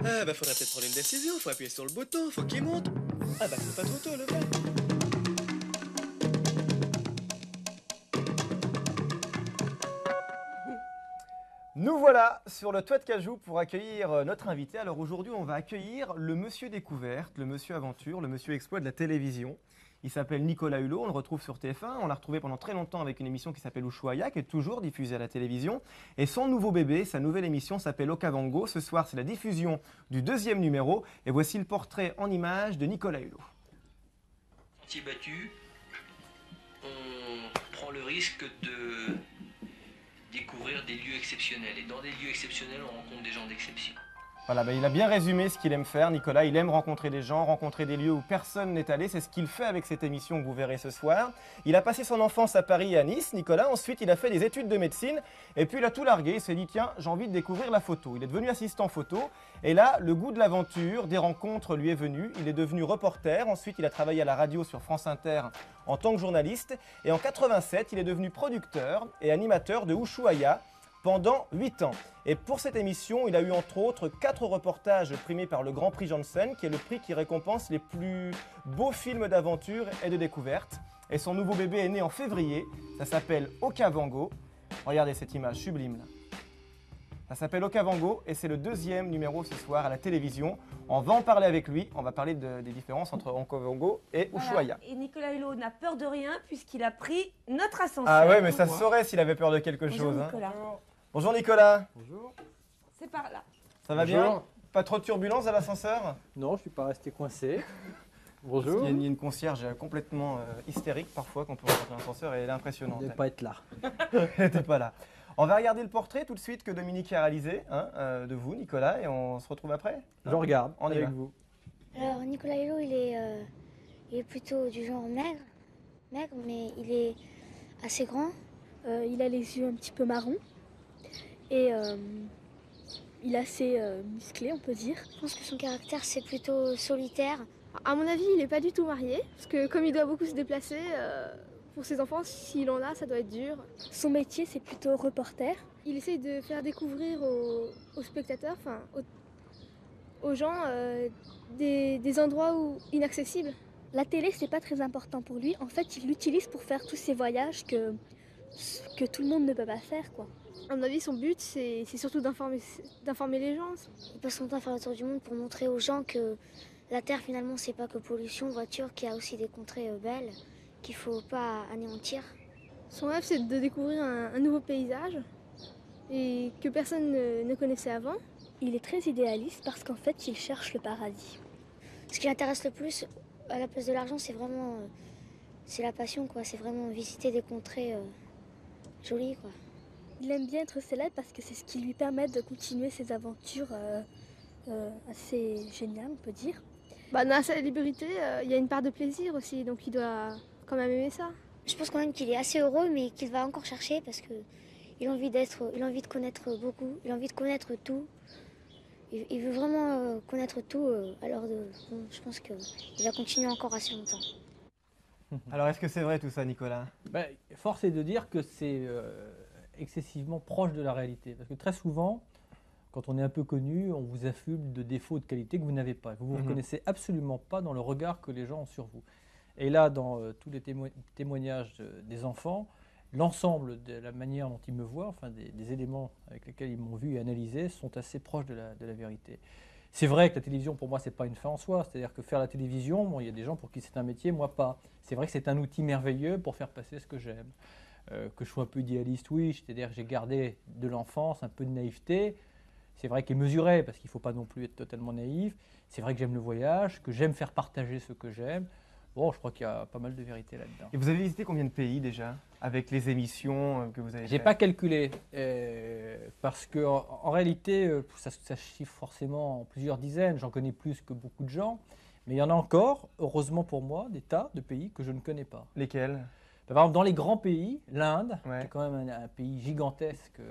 Ah bah faudrait peut-être prendre une décision, faut appuyer sur le bouton, faut qu'il monte. Ah bah c'est pas trop tôt le vrai. Nous voilà sur le toit de Cajou pour accueillir notre invité. Alors aujourd'hui, on va accueillir le monsieur découverte, le monsieur aventure, le monsieur exploit de la télévision. Il s'appelle Nicolas Hulot, on le retrouve sur TF1. On l'a retrouvé pendant très longtemps avec une émission qui s'appelle Ushuaïa, qui est toujours diffusée à la télévision. Et son nouveau bébé, sa nouvelle émission s'appelle Okavango. Ce soir, c'est la diffusion du 2e numéro. Et voici le portrait en images de Nicolas Hulot. Sentier battu, on prend le risque de découvrir des lieux exceptionnels. Et dans des lieux exceptionnels, on rencontre des gens d'exception. Voilà, il a bien résumé ce qu'il aime faire, Nicolas. Il aime rencontrer des gens, rencontrer des lieux où personne n'est allé. C'est ce qu'il fait avec cette émission que vous verrez ce soir. Il a passé son enfance à Paris et à Nice, Nicolas. Ensuite, il a fait des études de médecine. Et puis, il a tout largué. Il s'est dit, tiens, j'ai envie de découvrir la photo. Il est devenu assistant photo. Et là, le goût de l'aventure, des rencontres lui est venu. Il est devenu reporter. Ensuite, il a travaillé à la radio sur France Inter en tant que journaliste. Et en 87, il est devenu producteur et animateur de Ushuaïa pendant 8 ans. Et pour cette émission, il a eu entre autres 4 reportages primés par le Grand Prix Janssen, qui est le prix qui récompense les plus beaux films d'aventure et de découverte. Et son nouveau bébé est né en février, ça s'appelle Okavango. Regardez cette image sublime là. Ça s'appelle Okavango et c'est le 2e numéro ce soir à la télévision. On va en parler avec lui, on va parler des différences entre Okavango et Ushuaïa. Voilà. Et Nicolas Hulot n'a peur de rien puisqu'il a pris notre ascenseur. Ah ouais, mais ça se saurait s'il avait peur de quelque Bonjour chose. Nicolas. Bonjour Nicolas. Bonjour. C'est par là. Ça va Bonjour. bien? Pas trop de turbulence à l'ascenseur? Non, je ne suis pas resté coincé. Parce Bonjour. qu'il y a une concierge complètement hystérique parfois quand on rentre dans l'ascenseur et elle est impressionnante. Ne pas être là. Elle n'était pas là. On va regarder le portrait tout de suite que Dominique a réalisé de vous, Nicolas, et on se retrouve après. Je regarde On y avec va. vous. Alors Nicolas Hulot, il est plutôt du genre maigre, mais il est assez grand. Il a les yeux un petit peu marrons et il est assez musclé, on peut dire. Je pense que son caractère, c'est plutôt solitaire. À mon avis, il n'est pas du tout marié, parce que comme il doit beaucoup se déplacer, pour ses enfants, s'il en a, ça doit être dur. Son métier, c'est plutôt reporter. Il essaye de faire découvrir aux spectateurs, enfin aux gens, des endroits inaccessibles. La télé, c'est pas très important pour lui. En fait, il l'utilise pour faire tous ces voyages que tout le monde ne peut pas faire, quoi. À mon avis, son but, c'est surtout d'informer les gens. Il passe son temps à faire le tour du monde pour montrer aux gens que la Terre, finalement, c'est pas que pollution, voiture, qu'il y a aussi des contrées belles, qu'il faut pas anéantir. Son rêve, c'est de découvrir un nouveau paysage et que personne ne connaissait avant. Il est très idéaliste parce qu'en fait, il cherche le paradis. Ce qui l'intéresse le plus, à la place de l'argent, c'est vraiment c'est la passion, quoi. C'est vraiment visiter des contrées jolies, quoi. Il aime bien être célèbre parce que c'est ce qui lui permet de continuer ses aventures assez géniales, on peut dire. Dans la célébrité, il y a une part de plaisir aussi, donc il doit quand même aimer ça. Je pense quand même qu'il est assez heureux, mais qu'il va encore chercher parce que il a envie de connaître beaucoup, il a envie de connaître tout. Il veut vraiment connaître tout, je pense qu'il va continuer encore assez longtemps. Alors est-ce que c'est vrai tout ça, Nicolas? Force est de dire que c'est excessivement proche de la réalité. Parce que très souvent, quand on est un peu connu, on vous affuble de défauts de qualité que vous n'avez pas. Vous ne vous reconnaissez absolument pas dans le regard que les gens ont sur vous. Et là, dans tous les témoignages des enfants, l'ensemble de la manière dont ils me voient, enfin des éléments avec lesquels ils m'ont vu et analysé, sont assez proches de la vérité. C'est vrai que la télévision, pour moi, ce n'est pas une fin en soi. C'est-à-dire que faire la télévision, bon, il y a des gens pour qui c'est un métier, moi pas. C'est vrai que c'est un outil merveilleux pour faire passer ce que j'aime. Que je sois un peu idéaliste, oui, c'est-à-dire que j'ai gardé de l'enfance un peu de naïveté. C'est vrai qu'il est mesuré, parce qu'il ne faut pas non plus être totalement naïf. C'est vrai que j'aime le voyage, que j'aime faire partager ce que j'aime. Bon, je crois qu'il y a pas mal de vérité là-dedans. Et vous avez visité combien de pays déjà, avec les émissions que vous avez J'ai faites? pas calculé, parce qu'en réalité, ça chiffre forcément en plusieurs dizaines. J'en connais plus que beaucoup de gens. Mais il y en a encore, heureusement pour moi, des tas de pays que je ne connais pas. Lesquels? Par exemple, dans les grands pays, l'Inde, Ouais. qui est quand même un pays gigantesque,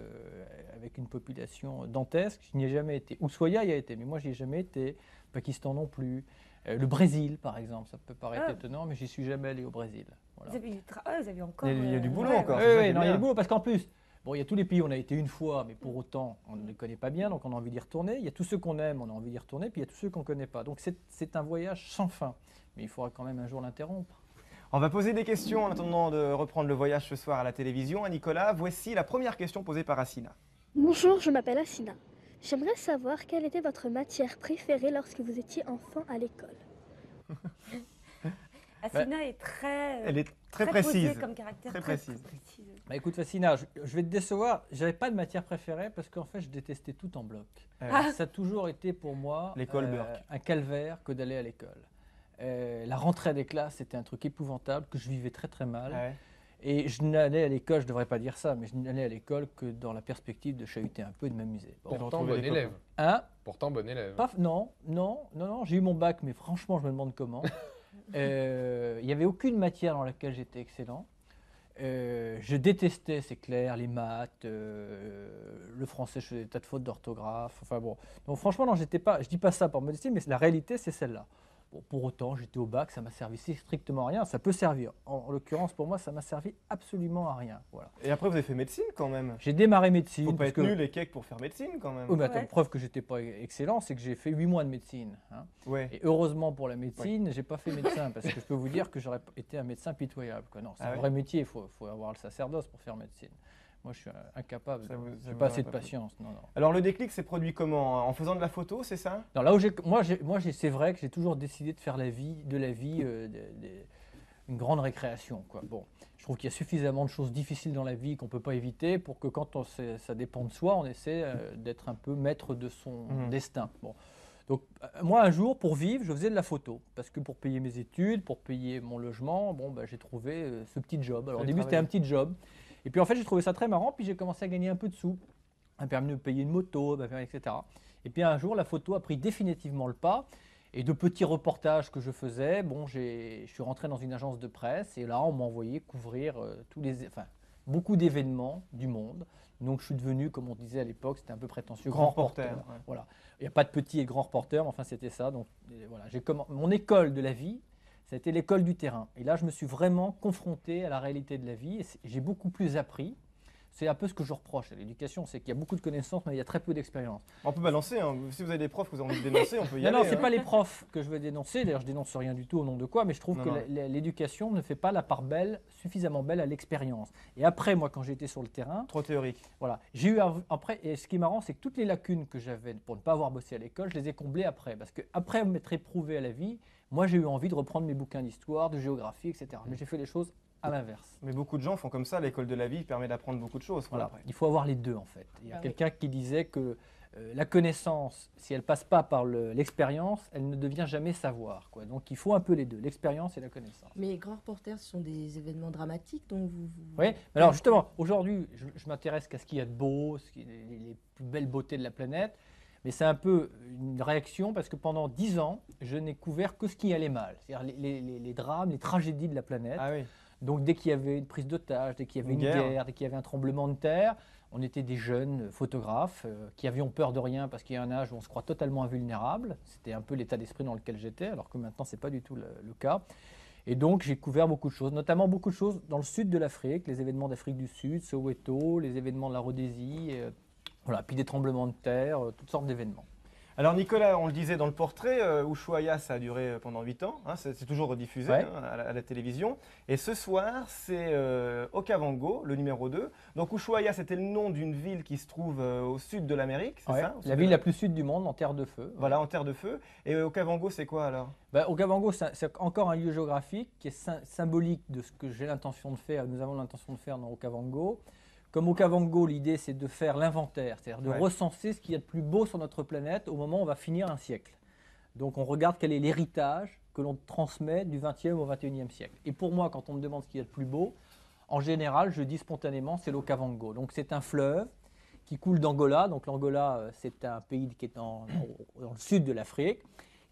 avec une population dantesque, je n'y ai jamais été. Ushuaïa y a été, mais moi, je n'y ai jamais été. Pakistan non plus. Le Brésil, par exemple, ça peut paraître étonnant, mais j'y suis jamais allé au Brésil. Voilà. Vous avez encore... Il y a du boulot ouais, encore. Oui, c'est ça qui oui, est non, il y a bien. du boulot, parce qu'en plus, Bon, il y a tous les pays où on a été une fois, mais pour autant, on ne les connaît pas bien, donc on a envie d'y retourner. Il y a tous ceux qu'on aime, on a envie d'y retourner, puis il y a tous ceux qu'on ne connaît pas. Donc c'est un voyage sans fin, mais il faudra quand même un jour l'interrompre. On va poser des questions en attendant de reprendre le voyage ce soir à la télévision. À Nicolas, voici la première question posée par Assina. Bonjour, je m'appelle Assina. J'aimerais savoir quelle était votre matière préférée lorsque vous étiez enfant à l'école. Assina est très, Elle est très posée précise. comme caractère. Très précise. Bah, écoute, Fassina, je vais te décevoir. J'avais pas de matière préférée parce qu'en fait, je détestais tout en bloc. Ça a toujours été pour moi L'école Burke. un calvaire que d'aller à l'école. La rentrée des classes, c'était un truc épouvantable que je vivais très très mal. Ouais. Et je n'allais à l'école, je ne devrais pas dire ça, mais je n'allais à l'école que dans la perspective de chahuter un peu et de m'amuser. Bon. Pourtant, retrouver bon les élève. Hein? Pourtant, bon élève. Non, j'ai eu mon bac, mais franchement, je me demande comment. Il n'y avait aucune matière dans laquelle j'étais excellent. Je détestais, c'est clair, les maths, le français, je faisais des tas de fautes d'orthographe. Enfin bon, donc franchement, non, j'étais pas. Je dis pas ça pour modestie, mais la réalité, c'est celle-là. Bon, pour autant, j'étais au bac, ça m'a servi strictement à rien. Ça peut servir. En l'occurrence, pour moi, ça m'a servi absolument à rien. Voilà. Et après, vous avez fait médecine quand même. J'ai démarré médecine. Faut pas parce être que- nul et cake pour faire médecine quand même. Oui, mais attends, Ouais. preuve que j'étais pas excellent, c'est que j'ai fait 8 mois de médecine. Hein. Ouais. Et heureusement pour la médecine, j'ai pas fait médecin, parce que je peux vous dire que j'aurais été un médecin pitoyable, quoi. Non, c'est Ah un ouais vrai métier, il faut avoir le sacerdoce pour faire médecine. Moi, je suis incapable, Ça vous- ça j'ai vous pas aurait assez de pas plu. patience. Non, non. Alors le déclic s'est produit comment? En faisant de la photo, c'est ça? Non, là où c'est vrai que j'ai toujours décidé de faire de la vie une grande récréation, quoi. Bon, je trouve qu'il y a suffisamment de choses difficiles dans la vie qu'on peut pas éviter pour que quand ça dépend de soi, on essaie d'être un peu maître de son destin. Bon. Donc, moi, un jour, pour vivre, je faisais de la photo. Parce que pour payer mes études, pour payer mon logement, bon, bah, j'ai trouvé ce petit job. Alors, au début, c'était un petit job. Et puis, en fait, j'ai trouvé ça très marrant. Puis, j'ai commencé à gagner un peu de sous. Ça m'a permis de me payer une moto, etc. Et puis, un jour, la photo a pris définitivement le pas. Et de petits reportages que je faisais, bon, je suis rentré dans une agence de presse. Et là, on m'a envoyé couvrir beaucoup d'événements du monde. Donc, je suis devenu, comme on disait à l'époque, c'était un peu prétentieux, grand reporter. ouais. Voilà. Il n'y a pas de petit et grand reporter, mais enfin, c'était ça. Donc, voilà. Mon école de la vie, c'était l'école du terrain. Et là, je me suis vraiment confronté à la réalité de la vie. Et j'ai beaucoup plus appris. C'est un peu ce que je reproche à l'éducation, c'est qu'il y a beaucoup de connaissances, mais il y a très peu d'expérience. On peut balancer, hein. Si vous avez des profs que vous avez envie de dénoncer, on peut y Non, aller. non, c'est hein. pas les profs que je veux dénoncer. D'ailleurs, je dénonce rien du tout au nom de quoi, mais je trouve Non, que non. l'éducation ne fait pas la part belle, suffisamment belle à l'expérience. Et après, moi, quand j'étais sur le terrain, Trop théorique. voilà, j'ai eu après. Et ce qui est marrant, c'est que toutes les lacunes que j'avais pour ne pas avoir bossé à l'école, je les ai comblées après, parce que après m'être éprouvé à la vie, moi, j'ai eu envie de reprendre mes bouquins d'histoire, de géographie, etc. Mais j'ai fait les choses à l'inverse. Mais beaucoup de gens font comme ça, l'école de la vie permet d'apprendre beaucoup de choses. quoi, Voilà. après. Il faut avoir les deux en fait. Il y a Ah oui. quelqu'un qui disait que la connaissance, si elle passe pas par l'expérience, elle ne devient jamais savoir, quoi. Donc il faut un peu les deux, l'expérience et la connaissance. Mais les grands reporters, ce sont des événements dramatiques dont vous... Oui, alors justement, aujourd'hui, je m'intéresse qu'à ce qu'il y a de beau, les plus belles beautés de la planète, mais c'est un peu une réaction parce que pendant 10 ans, je n'ai couvert que ce qui allait mal, c'est-à-dire les drames, les tragédies de la planète. Ah oui. Donc dès qu'il y avait une prise d'otage, dès qu'il y avait Une une guerre. guerre, dès qu'il y avait un tremblement de terre, on était des jeunes photographes qui avions peur de rien parce qu'il y a un âge où on se croit totalement invulnérable. C'était un peu l'état d'esprit dans lequel j'étais, alors que maintenant ce n'est pas du tout le cas. Et donc j'ai couvert beaucoup de choses, notamment beaucoup de choses dans le sud de l'Afrique, les événements d'Afrique du Sud, Soweto, les événements de la Rhodésie, voilà, puis des tremblements de terre, toutes sortes d'événements. Alors Nicolas, on le disait dans le portrait, Ushuaïa, ça a duré pendant 8 ans, hein, c'est toujours rediffusé Ouais. hein, à la télévision. Et ce soir, c'est Okavango, le numéro 2. Donc Ushuaïa, c'était le nom d'une ville qui se trouve au sud de l'Amérique, c'est Ouais, ça? Au sud la de ville la plus sud du monde, en terre de feu. Voilà, en terre de feu. Et Okavango, c'est quoi alors? Okavango, c'est encore un lieu géographique qui est symbolique de ce que j'ai l'intention de faire, nous avons l'intention de faire dans Okavango. Comme Okavango, l'idée c'est de faire l'inventaire, c'est-à-dire de Ouais. recenser ce qu'il y a de plus beau sur notre planète au moment où on va finir un siècle. Donc on regarde quel est l'héritage que l'on transmet du 20e au 21e siècle. Et pour moi, quand on me demande ce qu'il y a de plus beau, en général, je dis spontanément, c'est l'Okavango. Donc c'est un fleuve qui coule d'Angola. Donc l'Angola, c'est un pays qui est dans le sud de l'Afrique,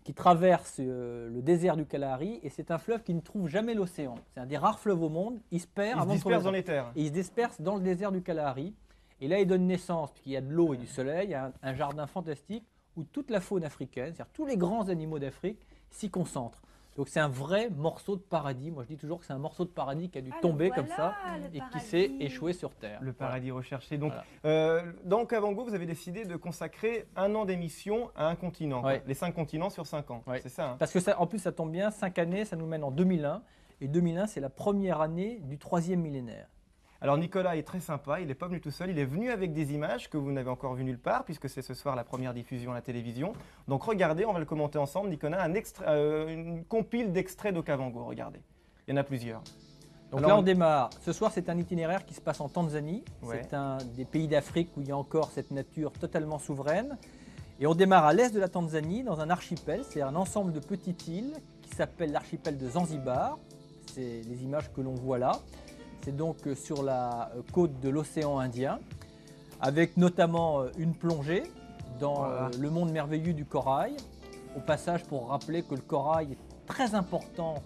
qui traverse le désert du Kalahari, et c'est un fleuve qui ne trouve jamais l'océan. C'est un des rares fleuves au monde, il se perd Il se avant de trouver disperse dans l'océan. les terres. Et il se disperse dans le désert du Kalahari. Et là, il donne naissance, puisqu'il y a de l'eau et du soleil, il y a un jardin fantastique où toute la faune africaine, c'est-à-dire tous les grands animaux d'Afrique, s'y concentrent. Donc c'est un vrai morceau de paradis. Moi je dis toujours que c'est un morceau de paradis qui a dû tomber comme ça et qui s'est échoué sur Terre. Le paradis recherché. Donc, Voilà. dans Okavango, vous avez décidé de consacrer 1 an d'émission à un continent. Ouais. Quoi. Les 5 continents sur 5 ans. Ouais. C'est ça. Hein. Parce que ça, en plus ça tombe bien, 5 années, ça nous mène en 2001. Et 2001 c'est la première année du 3e millénaire. Alors Nicolas est très sympa, il n'est pas venu tout seul, il est venu avec des images que vous n'avez encore vues nulle part, puisque c'est ce soir la première diffusion à la télévision. Donc regardez, on va le commenter ensemble, Nicolas, une compile d'extraits d'Okavango, regardez. Il y en a plusieurs. Donc Alors, là on démarre. Ce soir c'est un itinéraire qui se passe en Tanzanie. Ouais. C'est un des pays d'Afrique où il y a encore cette nature totalement souveraine. Et on démarre à l'est de la Tanzanie, dans un archipel, c'est un ensemble de petites îles qui s'appelle l'archipel de Zanzibar. C'est les images que l'on voit là. C'est donc sur la côte de l'océan Indien, avec notamment une plongée dans le monde merveilleux du corail. Au passage, pour rappeler que le corail est très important,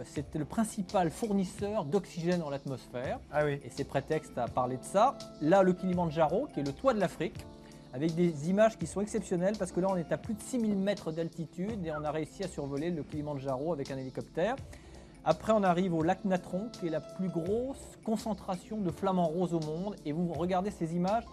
c'est le principal fournisseur d'oxygène dans l'atmosphère. Ah oui. Et c'est prétexte à parler de ça. Là, le Kilimandjaro, qui est le toit de l'Afrique, avec des images qui sont exceptionnelles, parce que là, on est à plus de 6000 mètres d'altitude et on a réussi à survoler le Kilimandjaro avec un hélicoptère. Après, on arrive au lac Natron, qui est la plus grosse concentration de flamants roses au monde. Et vous regardez ces images,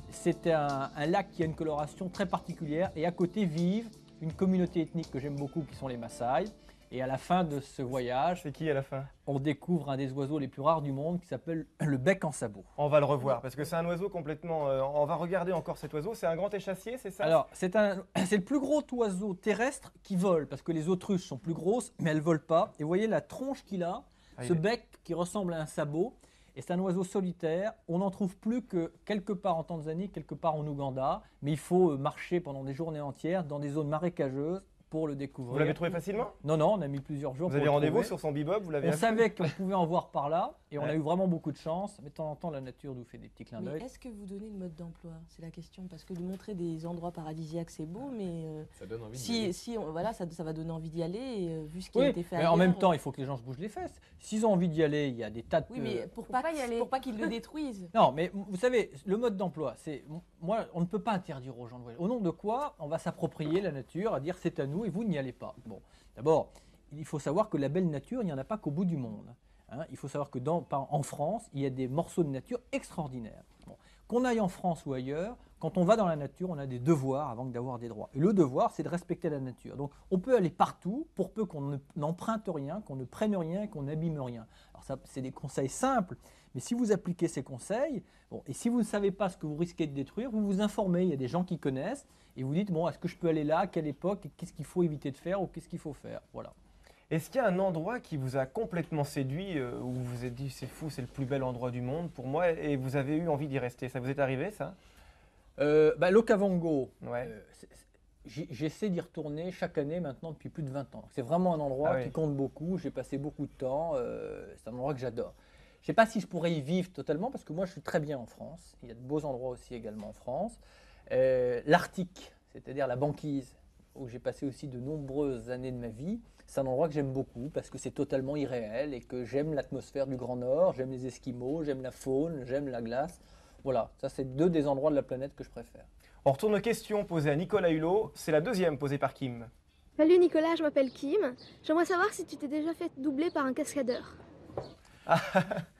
c'est un lac qui a une coloration très particulière. Et à côté vivent une communauté ethnique que j'aime beaucoup, qui sont les Maasai. Et à la fin de ce voyage, C'est qui à la fin? on découvre un des oiseaux les plus rares du monde, qui s'appelle le bec en sabot. On va le revoir, parce que c'est un oiseau complètement... on va regarder encore cet oiseau, c'est un grand échassier, c'est ça? Alors, c'est le plus gros oiseau terrestre qui vole, parce que les autruches sont plus grosses, mais elles ne volent pas. Et vous voyez la tronche qu'il a, ce bec qui ressemble à un sabot. Et c'est un oiseau solitaire. On n'en trouve plus que quelque part en Tanzanie, quelque part en Ouganda. Mais il faut marcher pendant des journées entières dans des zones marécageuses pour le découvrir. Vous l'avez trouvé facilement? Non, non, on a mis plusieurs jours. Vous avez rendez-vous sur son bebop, vous l'avez On appelé? savait qu'on pouvait en voir par là et on Ouais. a eu vraiment beaucoup de chance. Mais de temps en temps, la nature nous fait des petits clins Mais d'œil. est-ce que vous donnez le mode d'emploi? C'est la question. Parce que de montrer des endroits paradisiaques, c'est beau, mais Ça donne envie d'y aller. voilà, ça va donner envie d'y aller. Et, vu ce qui a Oui, été fait mais en ailleurs, même temps, il faut que les gens se bougent les fesses. S'ils ont envie d'y aller, il y a des tas de... oui, mais pour Faut pas pas y aller. pour pas qu'ils le détruisent. Non, mais vous savez, le mode d'emploi, c'est... Moi, on ne peut pas interdire aux gens de voyager. Au nom de quoi on va s'approprier la nature, à dire c'est à nous et vous n'y allez pas. Bon, d'abord, il faut savoir que la belle nature, il n'y en a pas qu'au bout du monde. Hein. Il faut savoir que en France, il y a des morceaux de nature extraordinaires. Bon. Qu'on aille en France ou ailleurs, quand on va dans la nature, on a des devoirs avant d'avoir des droits. Et le devoir, c'est de respecter la nature. Donc, on peut aller partout pour peu qu'on n'emprunte rien, qu'on ne prenne rien, qu'on n'abîme rien. Alors ça, c'est des conseils simples, mais si vous appliquez ces conseils, bon, et si vous ne savez pas ce que vous risquez de détruire, vous vous informez. Il y a des gens qui connaissent et vous dites, bon, est-ce que je peux aller là, à quelle époque, qu'est-ce qu'il faut éviter de faire ou qu'est-ce qu'il faut faire. Voilà. Est-ce qu'il y a un endroit qui vous a complètement séduit, où vous vous êtes dit c'est fou, c'est le plus bel endroit du monde pour moi, et vous avez eu envie d'y rester? Ça vous est arrivé ça? L'Okavango, Ouais. j'essaie d'y retourner chaque année maintenant depuis plus de 20 ans. C'est vraiment un endroit Ah oui. qui compte beaucoup. J'ai passé beaucoup de temps. C'est un endroit que j'adore. Je ne sais pas si je pourrais y vivre totalement parce que moi je suis très bien en France. Il y a de beaux endroits aussi également en France. L'Arctique, c'est-à-dire la banquise, où j'ai passé aussi de nombreuses années de ma vie. C'est un endroit que j'aime beaucoup parce que c'est totalement irréel et que j'aime l'atmosphère du Grand Nord, j'aime les Esquimaux, j'aime la faune, j'aime la glace. Voilà, ça c'est deux des endroits de la planète que je préfère. On retourne aux questions posées à Nicolas Hulot, c'est la deuxième posée par Kim. Salut Nicolas, je m'appelle Kim. J'aimerais savoir si tu t'es déjà fait doubler par un cascadeur.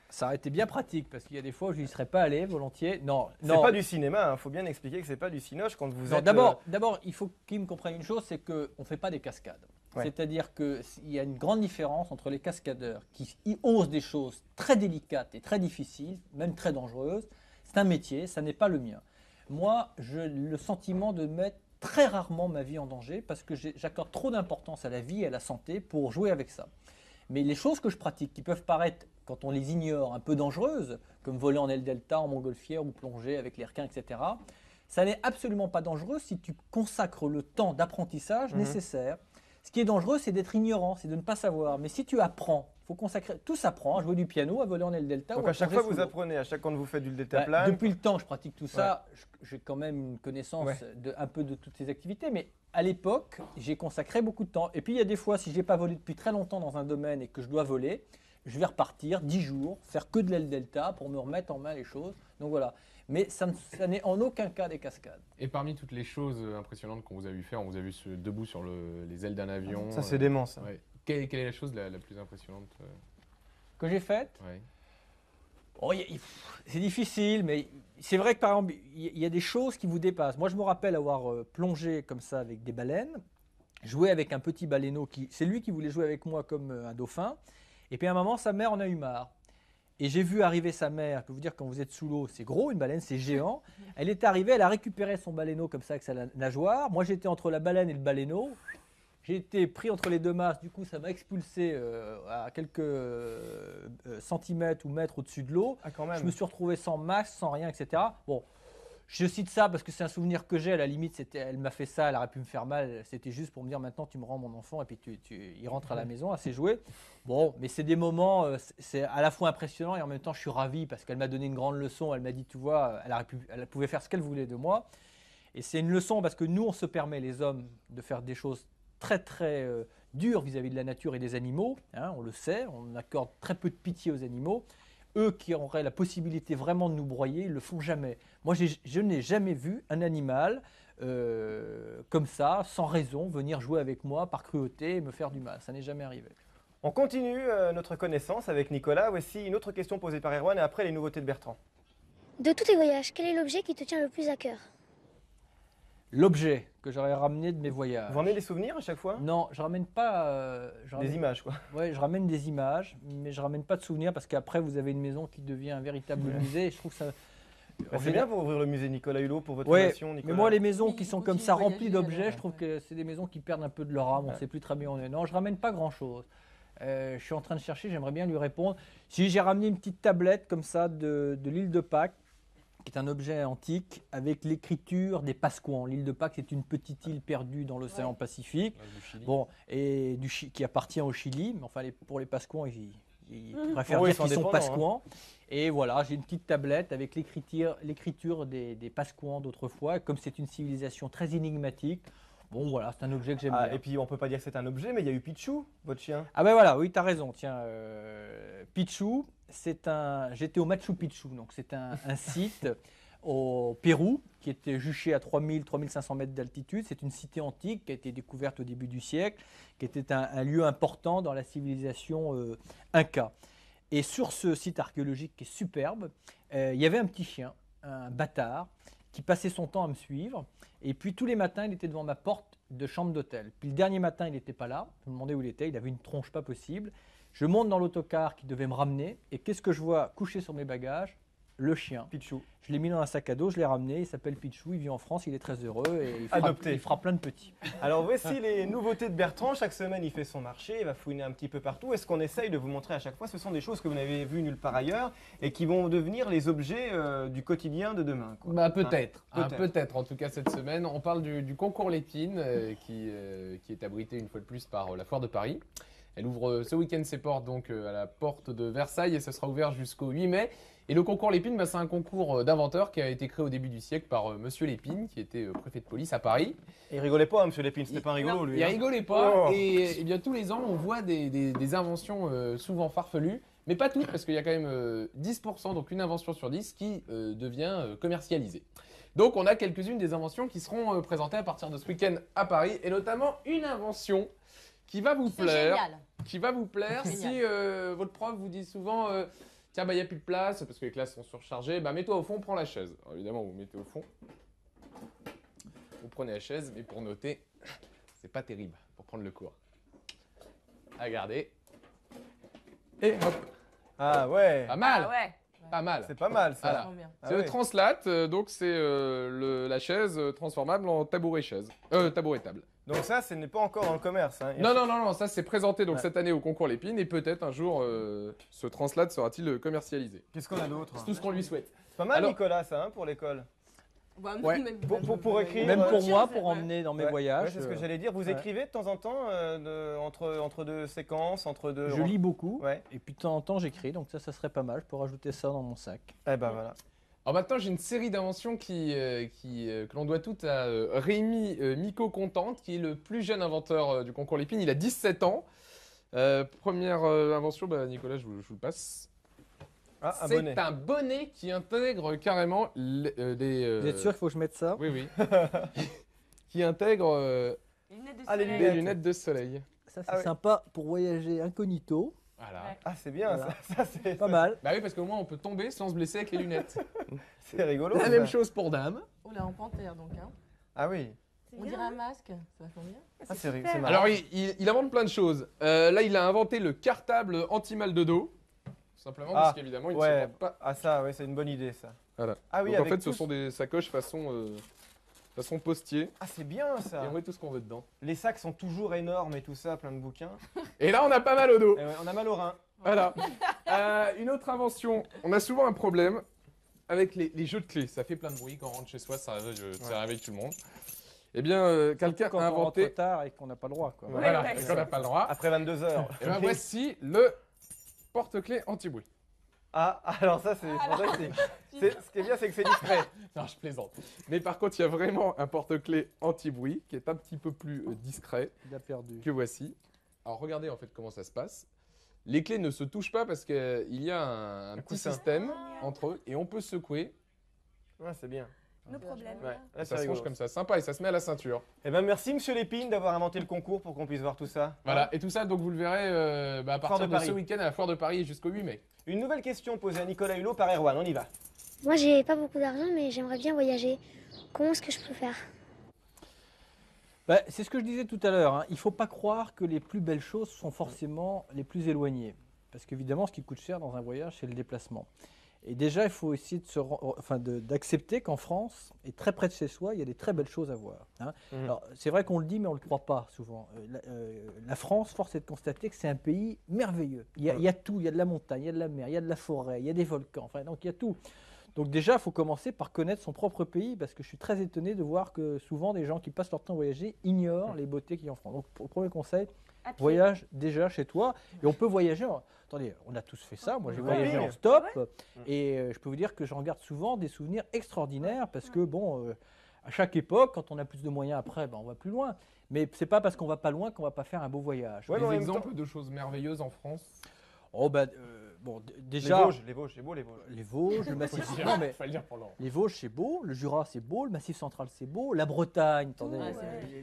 Ça aurait été bien pratique parce qu'il y a des fois où je n'y serais pas allé volontiers. Non, C'est non. pas du cinéma, il faut bien expliquer que c'est pas du cinoche quand vous Non, êtes... d'abord, il faut qu'ils me comprennent une chose, c'est qu'on ne fait pas des cascades. Ouais. C'est-à-dire qu'il y a une grande différence entre les cascadeurs qui osent des choses très délicates et très difficiles, même très dangereuses. C'est un métier, ça n'est pas le mien. Moi, j'ai le sentiment de mettre très rarement ma vie en danger parce que j'accorde trop d'importance à la vie et à la santé pour jouer avec ça. Mais les choses que je pratique, qui peuvent paraître, quand on les ignore, un peu dangereuses, comme voler en aile delta, en montgolfière ou plonger avec les requins, etc., ça n'est absolument pas dangereux si tu consacres le temps d'apprentissage nécessaire. Ce qui est dangereux, c'est d'être ignorant, c'est de ne pas savoir. Mais si tu apprends, il faut consacrer, tout s'apprend, à jouer du piano, à voler en aile delta. Donc ou à chaque plonger fois sous vous l'eau. apprenez, à chaque fois que vous faites du Bah, deltaplane. depuis le temps que je pratique tout ça, j'ai quand même une connaissance un peu de toutes ces activités. Mais à l'époque, j'ai consacré beaucoup de temps. Et puis il y a des fois, si je n'ai pas volé depuis très longtemps dans un domaine et que je dois voler, je vais repartir 10 jours, faire que de l'aile delta pour me remettre en main les choses. Donc voilà. mais ça n'est en aucun cas des cascades. Et parmi toutes les choses impressionnantes qu'on vous a vu faire, on vous a vu debout sur les ailes d'un avion. Ça, c'est dément, ça. Ouais. Quelle est la chose la plus impressionnante Que j'ai faite ouais. Oh, c'est difficile, mais c'est vrai que par exemple, il y a des choses qui vous dépassent. Moi, je me rappelle avoir plongé comme ça avec des baleines, joué avec un petit baleineau, c'est lui qui voulait jouer avec moi comme un dauphin. Et puis à un moment, sa mère en a eu marre. Et j'ai vu arriver sa mère, je peux vous dire, quand vous êtes sous l'eau, c'est gros, une baleine, c'est géant. Elle est arrivée, elle a récupéré son baleineau comme ça avec sa nageoire. Moi, j'étais entre la baleine et le baleineau. J'ai été pris entre les deux masses, du coup, ça m'a expulsé à quelques centimètres ou mètres au-dessus de l'eau. Ah, quand même. Je me suis retrouvé sans masque, sans rien, etc. Bon, je cite ça parce que c'est un souvenir que j'ai. À la limite, elle m'a fait ça, elle aurait pu me faire mal. C'était juste pour me dire maintenant, tu me rends mon enfant et puis il rentre à la maison, à ses jouets. Bon, mais c'est des moments, c'est à la fois impressionnant et en même temps, je suis ravi parce qu'elle m'a donné une grande leçon. Elle m'a dit, tu vois, elle pouvait faire ce qu'elle voulait de moi. Et c'est une leçon parce que nous, on se permet, les hommes, de faire des choses très très dures vis-à-vis de la nature et des animaux. Hein, on le sait, on accorde très peu de pitié aux animaux. Eux qui auraient la possibilité vraiment de nous broyer, ils ne le font jamais. Moi, je n'ai jamais vu un animal comme ça, sans raison, venir jouer avec moi par cruauté et me faire du mal. Ça n'est jamais arrivé. On continue notre connaissance avec Nicolas. Voici une autre question posée par Erwan et après les nouveautés de Bertrand. De tous tes voyages, quel est l'objet qui te tient le plus à cœur? L'objet que j'aurais ramené de mes voyages. Vous ramenez des souvenirs à chaque fois? Non, je ramène pas. Des images, quoi. Ouais, je ramène des images, mais je ramène pas de souvenirs parce qu'après vous avez une maison qui devient un véritable musée. Et je trouve que ça. C'est bien pour ouvrir le musée Nicolas Hulot pour votre Ouais, fondation, Nicolas. mais moi les maisons qui sont comme ça continue de remplies voyager, d'objets, alors, je trouve ouais. que c'est des maisons qui perdent un peu de leur âme. On ne sait plus très bien où on est. Non, je ramène pas grand chose. Je suis en train de chercher, j'aimerais bien lui répondre. Si j'ai ramené une petite tablette comme ça de l'île de Pâques, qui est un objet antique avec l'écriture des Pascouans. L'île de Pâques, c'est une petite île perdue dans l'océan Pacifique, bon, et qui appartient au Chili. Mais enfin, pour les Pascouans, ils préfèrent Oui, dire ils sont qu'ils sont indépendants, Pascouans. Et voilà, j'ai une petite tablette avec l'écriture des Pascouans d'autrefois. Comme c'est une civilisation très énigmatique, bon voilà, c'est un objet que j'aime bien. Et puis on peut pas dire que c'est un objet, mais il y a eu Pichou, votre chien. Ah ben voilà, oui, tu as raison. Tiens, Pichou, j'étais au Machu Picchu, donc c'est un site au Pérou qui était juché à 3500 mètres d'altitude. C'est une cité antique qui a été découverte au début du siècle, qui était un lieu important dans la civilisation Inca. Et sur ce site archéologique qui est superbe, il y avait un petit chien, un bâtard, qui passait son temps à me suivre. Et puis tous les matins, il était devant ma porte de chambre d'hôtel. Puis le dernier matin, il n'était pas là. Je me demandais où il était. Il avait une tronche pas possible. Je monte dans l'autocar qui devait me ramener. Et qu'est-ce que je vois couché sur mes bagages? Le chien. Pichou. Je l'ai mis dans un sac à dos, je l'ai ramené. Il s'appelle Pichou. Il vit en France. Il est très heureux. Et Adopté. Il fera plein de petits. Alors voici les nouveautés de Bertrand. Chaque semaine, il fait son marché, il va fouiner un petit peu partout. Et ce qu'on essaye de vous montrer à chaque fois, ce sont des choses que vous n'avez vues nulle part ailleurs et qui vont devenir les objets du quotidien de demain, quoi. Bah, peut-être. Hein, Peut-être. En tout cas, cette semaine, on parle du concours Lépine qui est abrité une fois de plus par la Foire de Paris. Elle ouvre ce week-end ses portes donc à la porte de Versailles et ce sera ouvert jusqu'au 8 mai. Et le concours Lépine, c'est un concours d'inventeurs qui a été créé au début du siècle par Monsieur Lépine, qui était préfet de police à Paris. Et il rigolait pas, Monsieur Lépine, c'était pas un rigolo, Non, lui. Il hein. rigolait pas. Oh. Et bien tous les ans, on voit des inventions souvent farfelues, mais pas toutes, parce qu'il y a quand même 10%, donc une invention sur 10, qui devient commercialisée. Donc on a quelques-unes des inventions qui seront présentées à partir de ce week-end à Paris, et notamment une invention qui va vous plaire. Génial. Qui va vous plaire Génial. si votre prof vous dit souvent tiens, il n'y a plus de place parce que les classes sont surchargées, mets-toi au fond, prends la chaise. Alors, évidemment, vous mettez au fond, vous prenez la chaise, mais pour noter, c'est pas terrible pour prendre le cours. À garder. Et hop, Ah ouais, pas mal, Ah ouais. pas mal. c'est pas mal ça. Voilà. Vachement bien. Ah C'est le ouais. Translate, donc c'est la chaise transformable en tabouret-chaise. Tabouret-table. Donc ça, ce n'est pas encore dans le commerce. Hein. Non, ça c'est présenté donc Ouais. cette année au concours Lépine et peut-être un jour ce Translate sera-t-il commercialisé. Qu'est-ce qu'on a d'autre? C'est tout ce qu'on lui souhaite. C'est pas mal, Alors- Nicolas, ça, hein, pour l'école. Ouais, Ouais. même- Pour écrire, Même pour Ouais. moi, pour emmener dans mes Ouais, voyages. ouais, c'est ce que j'allais dire. Vous ouais. écrivez de temps en temps entre deux séquences, entre deux. Je lis beaucoup. Ouais. Et puis de temps en temps, j'écris. Donc ça serait pas mal. Je peux rajouter ça dans mon sac. Eh ben voilà. Alors maintenant, j'ai une série d'inventions que l'on doit toutes à Rémi Mico-Contente, qui est le plus jeune inventeur du concours Lépine. Il a 17 ans. Première invention, Nicolas, je vous le passe. Ah, un C'est bonnet. un bonnet qui intègre carrément des... Vous êtes sûr qu'il faut que je mette ça? Oui, oui. Qui intègre Les lunettes de Ah, les soleil. des lunettes de soleil. Ça, c'est Ah ouais. sympa pour voyager incognito. Voilà. Ouais. Ah, c'est bien, Voilà. ça c'est Pas mal. Bah oui, parce qu'au moins on peut tomber sans se blesser avec les lunettes. c'est rigolo. La ça. même chose pour dame. Oh là, en panthère donc. Hein. Ah oui. C'est On bien, dirait un hein. masque, c'est vachement bien. Ah, c'est super. marrant. Alors il invente plein de choses. Là il a inventé le cartable anti-mal de dos. Tout simplement Ah, parce qu'évidemment il ne ouais. supporte pas. Ah ça, ouais, c'est une bonne idée ça. Voilà. Ah oui, Donc en avec fait ce tout sont des sacoches façon postier. Ah c'est bien ça. Et on met tout ce qu'on veut dedans. Les sacs sont toujours énormes et tout ça, plein de bouquins. Et là on a pas mal au dos. Et ouais, on a mal au rein. Voilà. Une autre invention. On a souvent un problème avec les jeux de clés. Ça fait plein de bruit quand on rentre chez soi, ça réveille tout le monde. Eh bien, quelqu'un Quand a on rentre inventé. tard et qu'on n'a pas le droit. Quoi. Voilà, Ouais, et ouais. qu'on n'a pas le droit. Après 22 heures. Et bien voici le porte-clés anti-bruit. Ah, alors ça c'est fantastique. Ce qui est bien, c'est que c'est discret. Non, je plaisante. Mais par contre, il y a vraiment un porte-clés anti-bruit qui est un petit peu plus discret Il a perdu. que voici. Alors regardez en fait comment ça se passe. Les clés ne se touchent pas parce qu'il y a un petit coussin. système entre eux et on peut secouer. Ouais, c'est bien. Nos problèmes. Ouais, là, c'est Ça se rigolo. range comme ça, sympa, et ça se met à la ceinture. Eh ben merci Monsieur Lépine d'avoir inventé le concours pour qu'on puisse voir tout ça. Voilà, et tout ça, donc vous le verrez à Foire partir de de Paris. ce week-end à la Foire de Paris jusqu'au 8 mai. Une nouvelle question posée à Nicolas Hulot par Erwan, on y va. Moi, j'ai pas beaucoup d'argent, mais j'aimerais bien voyager. Comment est-ce que je peux faire? Bah, c'est ce que je disais tout à l'heure. Hein. Il ne faut pas croire que les plus belles choses sont forcément les plus éloignées. Parce qu'évidemment, ce qui coûte cher dans un voyage, c'est le déplacement. Et déjà, il faut essayer d'accepter qu'en France, et très près de chez soi, il y a des très belles choses à voir. Hein. Alors, c'est vrai qu'on le dit, mais on ne le croit pas souvent. La France, force est de constater que c'est un pays merveilleux. Il y a tout, il y a de la montagne, il y a de la mer, il y a de la forêt, il y a des volcans, enfin, donc il y a tout. Donc déjà, il faut commencer par connaître son propre pays, parce que je suis très étonné de voir que souvent, des gens qui passent leur temps à voyager ignorent les beautés qu'il y a en France. Donc, premier conseil, À pied. voyage déjà chez toi, et on peut voyager. Attendez, on a tous fait ça. Moi, j'ai Ouais. voyagé Ouais. en stop, et je peux vous dire que j'en garde souvent des souvenirs extraordinaires, parce que bon, à chaque époque, quand on a plus de moyens après, ben, on va plus loin. Mais c'est pas parce qu'on va pas loin qu'on va pas faire un beau voyage. Ouais, mais en Des même exemples temps- de choses merveilleuses en France. Oh ben, bon, Les déjà. Vosges, c'est beau les Vosges. Les Vosges, le Massif Faut non, mais le dire pour Laurent. les Vosges c'est beau, le Jura c'est beau, le Massif central c'est beau, la Bretagne, attendez, Ouais,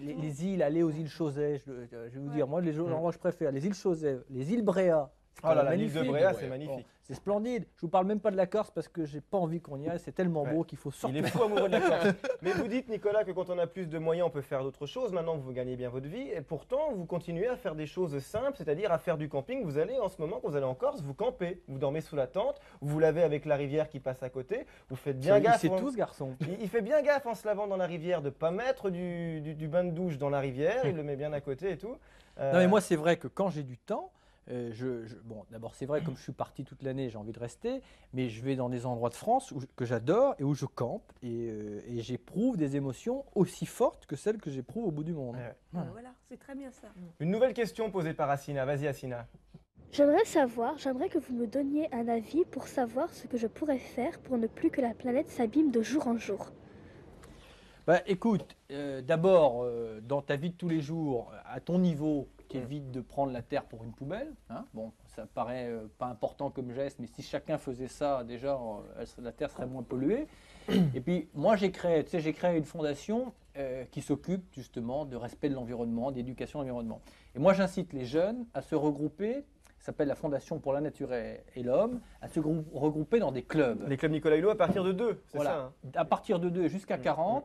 les îles, allez aux îles Chausey, je vais vous dire, moi les endroits que je préfère, les îles Chausey, les îles Bréa. C'est Oh quand là même là, l'île de magnifique. Bréa, Ouais. c'est magnifique. Bon, c'est splendide. Je vous parle même pas de la Corse parce que j'ai pas envie qu'on y aille, c'est tellement Ouais. beau qu'il faut Il sortir. est fou amoureux de la Corse. Mais vous dites, Nicolas, que quand on a plus de moyens, on peut faire d'autres choses. Maintenant, vous gagnez bien votre vie. Et pourtant, vous continuez à faire des choses simples, c'est-à-dire à faire du camping. Vous allez, en ce moment, quand vous allez en Corse, vous campez. Vous dormez sous la tente. Vous lavez avec la rivière qui passe à côté. Vous faites bien gaffe. C'est tout ce garçon. Il fait bien gaffe en se lavant dans la rivière de ne pas mettre du bain de douche dans la rivière. Il le met bien à côté et tout. Non mais moi c'est vrai que quand j'ai du temps, bon d'abord c'est vrai comme je suis parti toute l'année j'ai envie de rester, mais je vais dans des endroits de France que j'adore et où je campe et j'éprouve des émotions aussi fortes que celles que j'éprouve au bout du monde. Ouais. Voilà, c'est très bien ça. Une nouvelle question posée par Assina. Vas-y, Assina. J'aimerais que vous me donniez un avis pour savoir ce que je pourrais faire pour ne plus que la planète s'abîme de jour en jour. Bah, écoute, d'abord, dans ta vie de tous les jours, à ton niveau, tu évites de prendre la terre pour une poubelle. Hein. Bon, ça paraît pas important comme geste, mais si chacun faisait ça, déjà, la terre serait moins polluée. Et puis, moi, j'ai créé une fondation qui s'occupe justement de respect de l'environnement, d'éducation à l'environnement. Et moi, j'incite les jeunes à se regrouper. Ça s'appelle la Fondation pour la Nature et l'Homme, à se regrouper dans des clubs. Les clubs Nicolas Hulot à partir de 2, c'est Voilà. ça hein. À partir de 2 jusqu'à 40,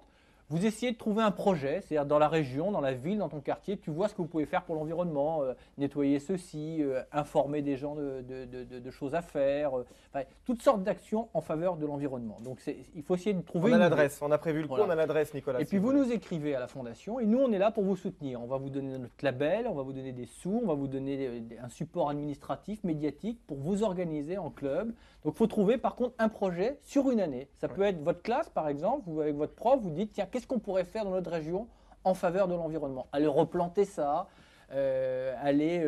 vous essayez de trouver un projet, c'est-à-dire dans la région, dans la ville, dans ton quartier, tu vois ce que vous pouvez faire pour l'environnement, nettoyer ceci, informer des gens de choses à faire, enfin, toutes sortes d'actions en faveur de l'environnement. Donc il faut essayer de trouver On a une idée. l'adresse, on a prévu le coup, Voilà. on a l'adresse, Nicolas. Et puis vous nous écrivez à la Fondation et nous on est là pour vous soutenir. On va vous donner notre label, on va vous donner des sous, on va vous donner un support administratif, médiatique pour vous organiser en club. Donc il faut trouver par contre un projet sur une année. Ça peut être votre classe par exemple, vous avec votre prof, vous dites tiens qu'est-ce qu'on pourrait faire dans notre région en faveur de l'environnement. Allez replanter ça, aller,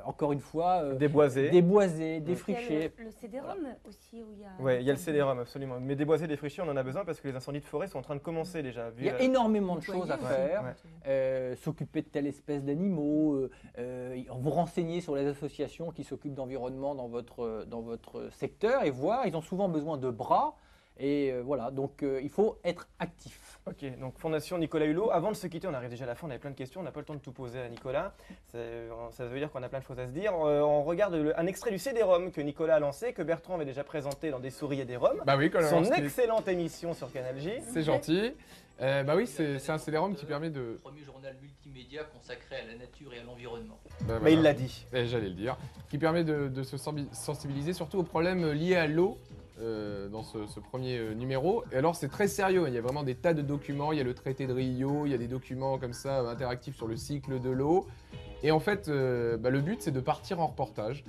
encore une fois, Déboiser. déboiser, Il y défricher. a le CD-ROM aussi où il y a. Oui, il y a le CD-ROM, absolument. Mais déboiser, défricher, on en a besoin parce que les incendies de forêt sont en train de commencer déjà. Il y a énormément de choses à Nettoyer faire. Ouais. S'occuper de telle espèce d'animaux, vous renseigner sur les associations qui s'occupent d'environnement dans votre secteur et voir, ils ont souvent besoin de bras. Et voilà, donc il faut être actif. Ok, donc Fondation Nicolas Hulot. Avant de se quitter, on arrive déjà à la fin, on avait plein de questions, on n'a pas le temps de tout poser à Nicolas. Ça veut dire qu'on a plein de choses à se dire. On regarde un extrait du CD-ROM que Nicolas a lancé, que Bertrand avait déjà présenté dans Des souris et des roms. Bah oui, quand Son même. excellente émission sur Canal J. C'est gentil. Bah oui, c'est un CD-ROM qui permet de. Le premier journal multimédia consacré à la nature et à l'environnement. Bah, Mais voilà. il l'a dit. J'allais le dire. Qui permet de se sensibiliser surtout aux problèmes liés à l'eau. Dans ce premier numéro. Et alors c'est très sérieux, il y a vraiment des tas de documents, il y a le traité de Rio, il y a des documents comme ça interactifs sur le cycle de l'eau. Et en fait, le but c'est de partir en reportage.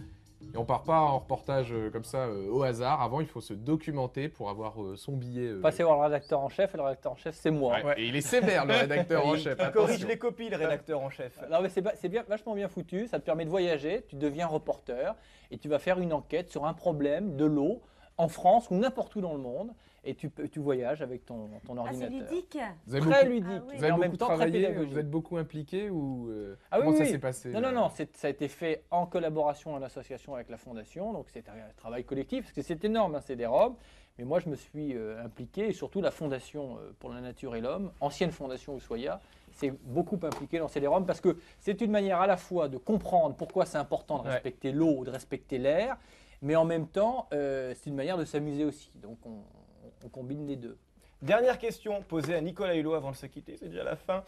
Et on part pas en reportage comme ça au hasard. Avant, il faut se documenter pour avoir son billet. Passez voir le rédacteur en chef, et le rédacteur en chef, c'est moi. Ouais. Et il est sévère, le rédacteur en chef. Il corrige attention. les copies, le rédacteur en chef. Non, mais c'est bien, vachement bien foutu, ça te permet de voyager, tu deviens reporter et tu vas faire une enquête sur un problème de l'eau en France ou n'importe où dans le monde et tu voyages avec ton Ah, c'est ordinateur. ludique. Vous avez Très beaucoup, ludique, Ah oui. vous mais avez en même beaucoup temps très travaillé, pédagogique. vous êtes beaucoup impliqué ou Ah oui, comment ça oui. s'est passé Non, ça a été fait en collaboration en association avec la Fondation, donc c'est un travail collectif, parce que c'est énorme, hein, c'est des robes, mais moi je me suis impliqué, et surtout la Fondation pour la nature et l'homme, ancienne Fondation Ushuaïa, s'est beaucoup impliqué dans CD-ROM, parce que c'est une manière à la fois de comprendre pourquoi c'est important de respecter l'eau, de respecter l'air, mais en même temps, c'est une manière de s'amuser aussi, donc on combine les deux. Dernière question posée à Nicolas Hulot avant de se quitter, c'est déjà la fin.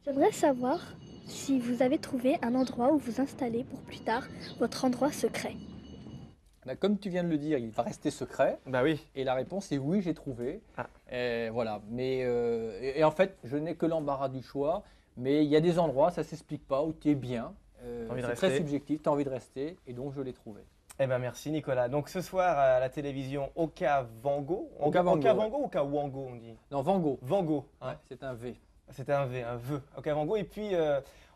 J'aimerais savoir si vous avez trouvé un endroit où vous installer pour plus tard votre endroit secret. Bah, comme tu viens de le dire, il va rester secret. Bah oui. Et la réponse est oui, j'ai trouvé. Ah. Voilà. Mais et en fait, je n'ai que l'embarras du choix. Mais il y a des endroits, ça s'explique pas, où tu es bien. T'as envie de C'est très rester. subjectif, tu as envie de rester. Et donc, je l'ai trouvé. Eh ben merci Nicolas. Donc ce soir à la télévision Okavango. Okavango, Okavango ou Okawango on dit Non, Van Gogh. Vango. Ouais, c'est un V. C'était un V, un vœu. Okavango. Et puis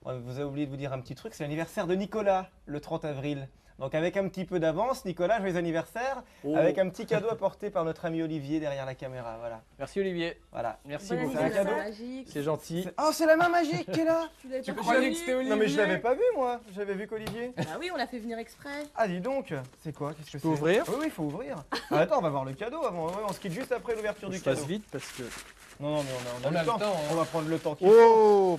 vous avez oublié de vous dire un petit truc, c'est l'anniversaire de Nicolas le 30 avril. Donc avec un petit peu d'avance, Nicolas, joyeux anniversaire, Oh. avec un petit cadeau apporté par notre ami Olivier derrière la caméra. Voilà. Merci Olivier. Voilà. Merci Bon beaucoup. C'est un cadeau. Magique. C'est gentil. Oh, c'est la main magique qui est là. Tu croyais que c'était Olivier? Non mais je l'avais pas vu moi. J'avais vu qu'Olivier. Ah oui, on l'a fait venir exprès. Ah dis donc, c'est quoi? Qu'est-ce que peux c'est? ouvrir? Oui, il faut ouvrir. Ah, attends, on va voir le cadeau avant. Ouais, on se quitte juste après l'ouverture du Je passe cadeau. vite parce que. Non, mais on a le temps. hein. On va prendre le temps qu'il Oh,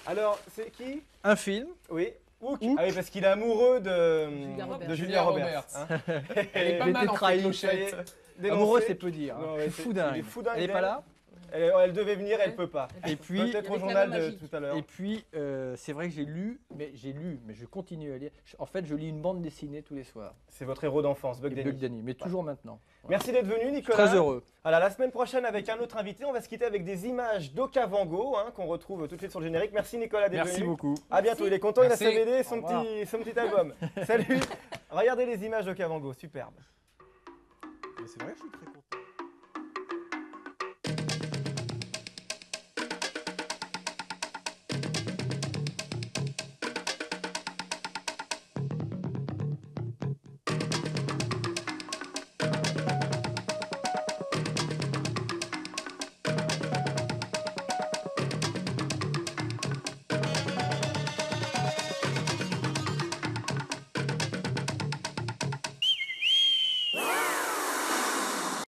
Alors, c'est qui? un film. Oui. Hook. Hook. Ah oui, parce qu'il est amoureux Julia Roberts. de Julia Roberts. hein. Elle est pas J'ai mal été en trahi, fait, Ça y est, Clochette. dénoncé. Amoureux, c'est peu dire. hein. Non, ouais, Je suis c'est- fou dingue. il est fou dingue Elle est d'elle. pas là. Elle devait venir, elle peut pas. Et puis, Peut-être au Avec la journal main de magique. tout à l'heure. Et puis, c'est vrai que j'ai lu, mais je continue à lire. En fait, je lis une bande dessinée tous les soirs. C'est votre héros d'enfance, Bug Et Danny. Bug Danny, mais toujours maintenant. Merci d'être venu, Je suis Nicolas. très heureux. Alors, la semaine prochaine, avec un autre invité, on va se quitter avec des images d'Okavango qu'on retrouve tout de suite sur le générique. Merci, Nicolas, d'être Merci venu. beaucoup. À bientôt. Il est content, il a Merci. sa BD, son Au revoir. son petit album. Salut. Regardez les images d'Okavango, superbe. Mais c'est vrai que je suis très content.